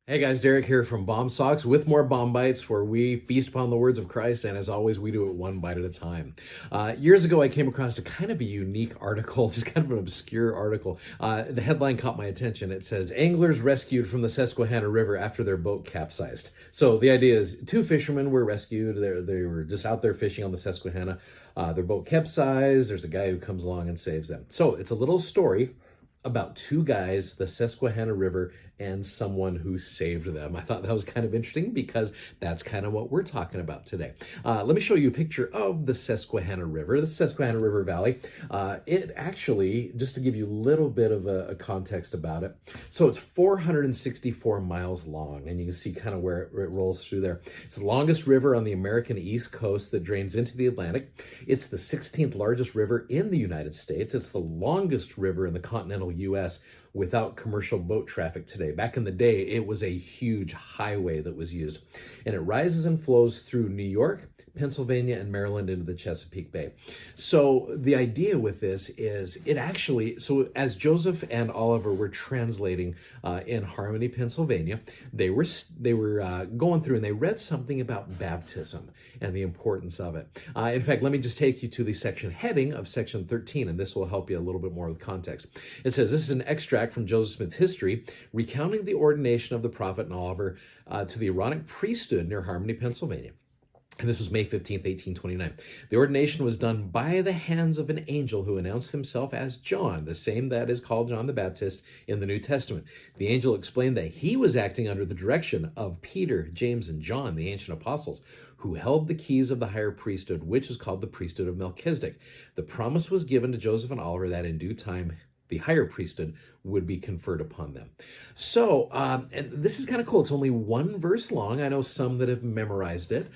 Hey guys, Derek here from Bomb Socks with more Bomb Bites, where we feast upon the words of Christ, and as always, we do it one bite at a time. Years ago, I came across a kind of a unique article, just kind of an obscure article. The headline caught my attention. It says, "Anglers rescued from the Susquehanna River after their boat capsized." So the idea is two fishermen were rescued. They were just out there fishing on the Susquehanna. Their boat capsized. There's a guy who comes along and saves them. So it's a little story about two guys, the Susquehanna River, and someone who saved them. I thought that was kind of interesting because that's kind of what we're talking about today. Let me show you a picture of the Susquehanna River, the Susquehanna River Valley. It actually, just to give you a little bit of a context about it, so it's 464 miles long, and you can see kind of where it rolls through there. It's the longest river on the American East Coast that drains into the Atlantic. It's the 16th largest river in the United States. It's the longest river in the continental U.S. without commercial boat traffic today. Back in the day, it was a huge highway that was used. And it rises and flows through New York, Pennsylvania, and Maryland into the Chesapeake Bay. So the idea with this is it actually, so as Joseph and Oliver were translating in Harmony, Pennsylvania, they were going through and they read something about baptism and the importance of it. In fact, let me just take you to the section heading of section 13, and this will help you a little bit more with context. It says, this is an extract from Joseph Smith's history recounting the ordination of the prophet and Oliver to the Aaronic priesthood near Harmony, Pennsylvania. And this was May 15th, 1829. The ordination was done by the hands of an angel who announced himself as John, the same that is called John the Baptist in the New Testament. The angel explained that he was acting under the direction of Peter, James, and John, the ancient apostles, who held the keys of the higher priesthood, which is called the priesthood of Melchizedek. The promise was given to Joseph and Oliver that in due time the higher priesthood would be conferred upon them. So, and this is kind of cool. It's only one verse long. I know some that have memorized it.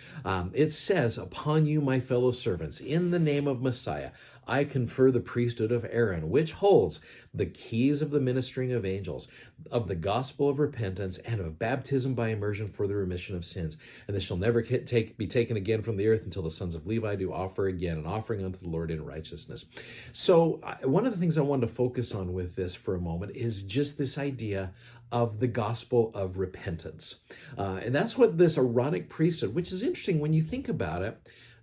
It says, "Upon you, my fellow servants, in the name of Messiah, I confer the priesthood of Aaron, which holds the keys of the ministering of angels, of the gospel of repentance, and of baptism by immersion for the remission of sins. And this shall never be taken again from the earth until the sons of Levi do offer again an offering unto the Lord in righteousness." So one of the things I wanted to focus on with this for a moment is just this idea of the gospel of repentance. And that's what this Aaronic priesthood, which is interesting when you think about it.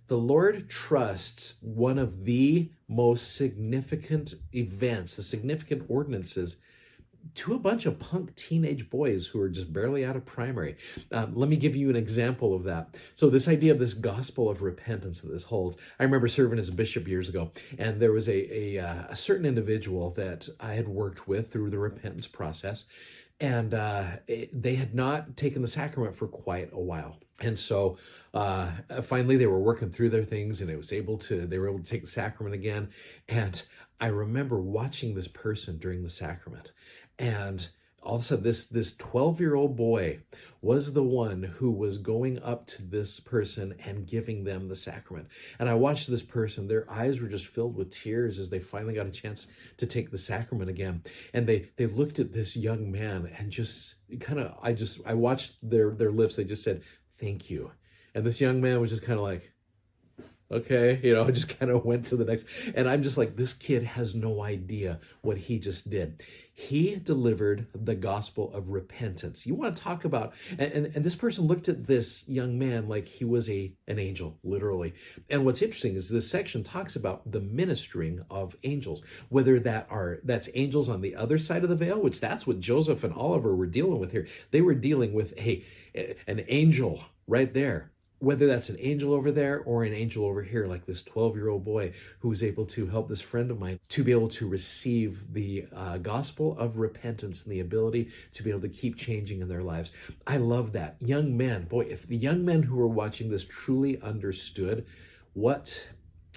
The Lord trusts one of the most significant events, the significant ordinances, to a bunch of punk teenage boys who are just barely out of primary. Let me give you an example of that. So this idea of this gospel of repentance that this holds, I remember serving as a bishop years ago, and there was a certain individual that I had worked with through the repentance process, and they had not taken the sacrament for quite a while. And so finally they were working through their things, and they were able to take the sacrament again. And I remember watching this person during the sacrament, and all of a sudden this 12-year-old boy was the one who was going up to this person and giving them the sacrament. And I watched this person, their eyes were just filled with tears as they finally got a chance to take the sacrament again. And they looked at this young man and just kind of, I watched their lips, they just said, "Thank you." And this young man was just kind of like, okay, just kind of went to the next. And I'm just like, this kid has no idea what he just did. He delivered the gospel of repentance. You want to talk about, and this person looked at this young man like he was an angel, literally. And what's interesting is this section talks about the ministering of angels, whether that's angels on the other side of the veil, which that's what Joseph and Oliver were dealing with here. They were dealing with an angel right there. Whether that's an angel over there or an angel over here, like this 12-year-old boy who was able to help this friend of mine to be able to receive the gospel of repentance and the ability to be able to keep changing in their lives. I love that. Young men, boy, if the young men who were watching this truly understood what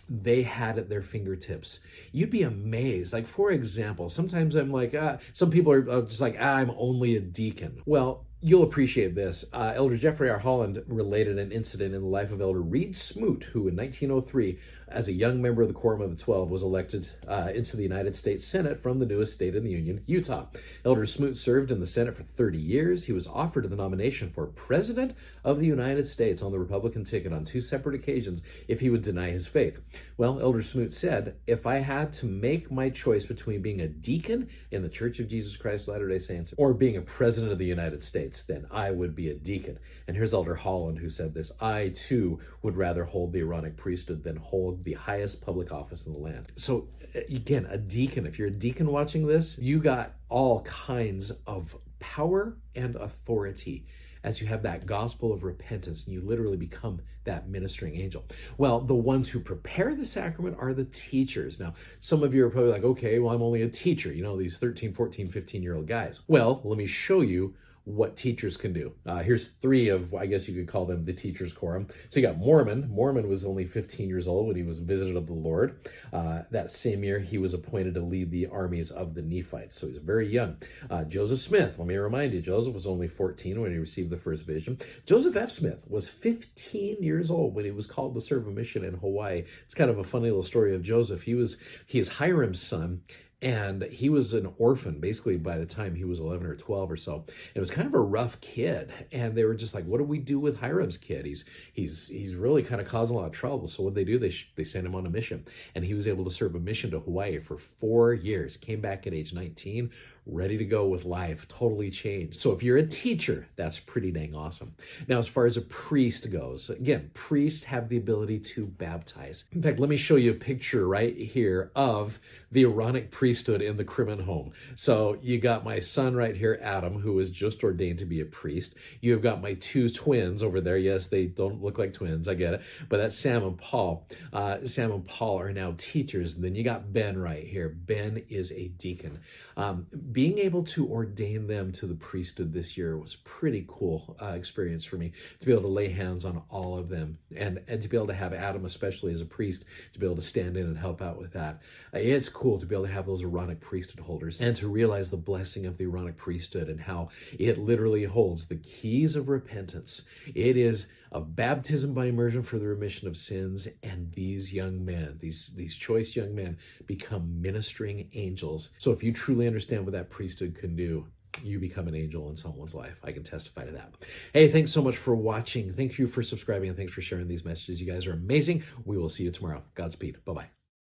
they had at their fingertips, you'd be amazed. Like, for example, sometimes I'm like, some people are just like, I'm only a deacon. Well, you'll appreciate this. Elder Jeffrey R. Holland related an incident in the life of Elder Reed Smoot, who in 1903, as a young member of the Quorum of the 12, was elected into the United States Senate from the newest state in the Union, Utah. Elder Smoot served in the Senate for 30 years. He was offered the nomination for President of the United States on the Republican ticket on 2 separate occasions if he would deny his faith. Well, Elder Smoot said, "If I had to make my choice between being a deacon in the Church of Jesus Christ of Latter-day Saints or being a President of the United States, B.O.M-BITES, then I would be a deacon. And here's Elder Holland who said this: I too would rather hold the Aaronic priesthood than hold the highest public office in the land. So again, a deacon, if you're a deacon watching this, you got all kinds of power and authority as you have that gospel of repentance, and you literally become that ministering angel. Well, the ones who prepare the sacrament are the teachers. Now, some of you are probably like, okay, well, I'm only a teacher, these 13, 14, 15-year-old guys. Well, let me show you what teachers can do. Here's three of, I guess you could call them the teacher's quorum. So you got Mormon. Mormon was only 15 years old when he was visited of the Lord. That same year, he was appointed to lead the armies of the Nephites. So he was very young. Joseph Smith, let me remind you, Joseph was only 14 when he received the first vision. Joseph F. Smith was 15 years old when he was called to serve a mission in Hawaii. It's kind of a funny little story of Joseph. He is Hiram's son, and he was an orphan basically by the time he was 11 or 12 or so. It was kind of a rough kid, and they were just like, what do we do with Hiram's kid? He's really kind of causing a lot of trouble. So what they do, they sent him on a mission, and he was able to serve a mission to Hawaii for 4 years. Came back at age 19, ready to go with life, totally changed. So if you're a teacher, that's pretty dang awesome. Now, as far as a priest goes, again, priests have the ability to baptize. In fact, let me show you a picture right here of the Aaronic priesthood in the Crimmon home. So you got my son right here, Adam, who was just ordained to be a priest. You've got my two twins over there. Yes, they don't look like twins, I get it, but that's Sam and Paul. Sam and Paul are now teachers. And then you got Ben right here. Ben is a deacon. Being able to ordain them to the priesthood this year was a pretty cool experience for me, to be able to lay hands on all of them, and to be able to have Adam, especially as a priest, to be able to stand in and help out with that. It's cool to be able to have those Aaronic priesthood holders and to realize the blessing of the Aaronic priesthood and how it literally holds the keys of repentance. It is a baptism by immersion for the remission of sins, and these young men, these choice young men, become ministering angels. So if you truly understand what that priesthood can do, you become an angel in someone's life. I can testify to that. Hey, thanks so much for watching. Thank you for subscribing, and thanks for sharing these messages. You guys are amazing. We will see you tomorrow. Godspeed. Bye-bye.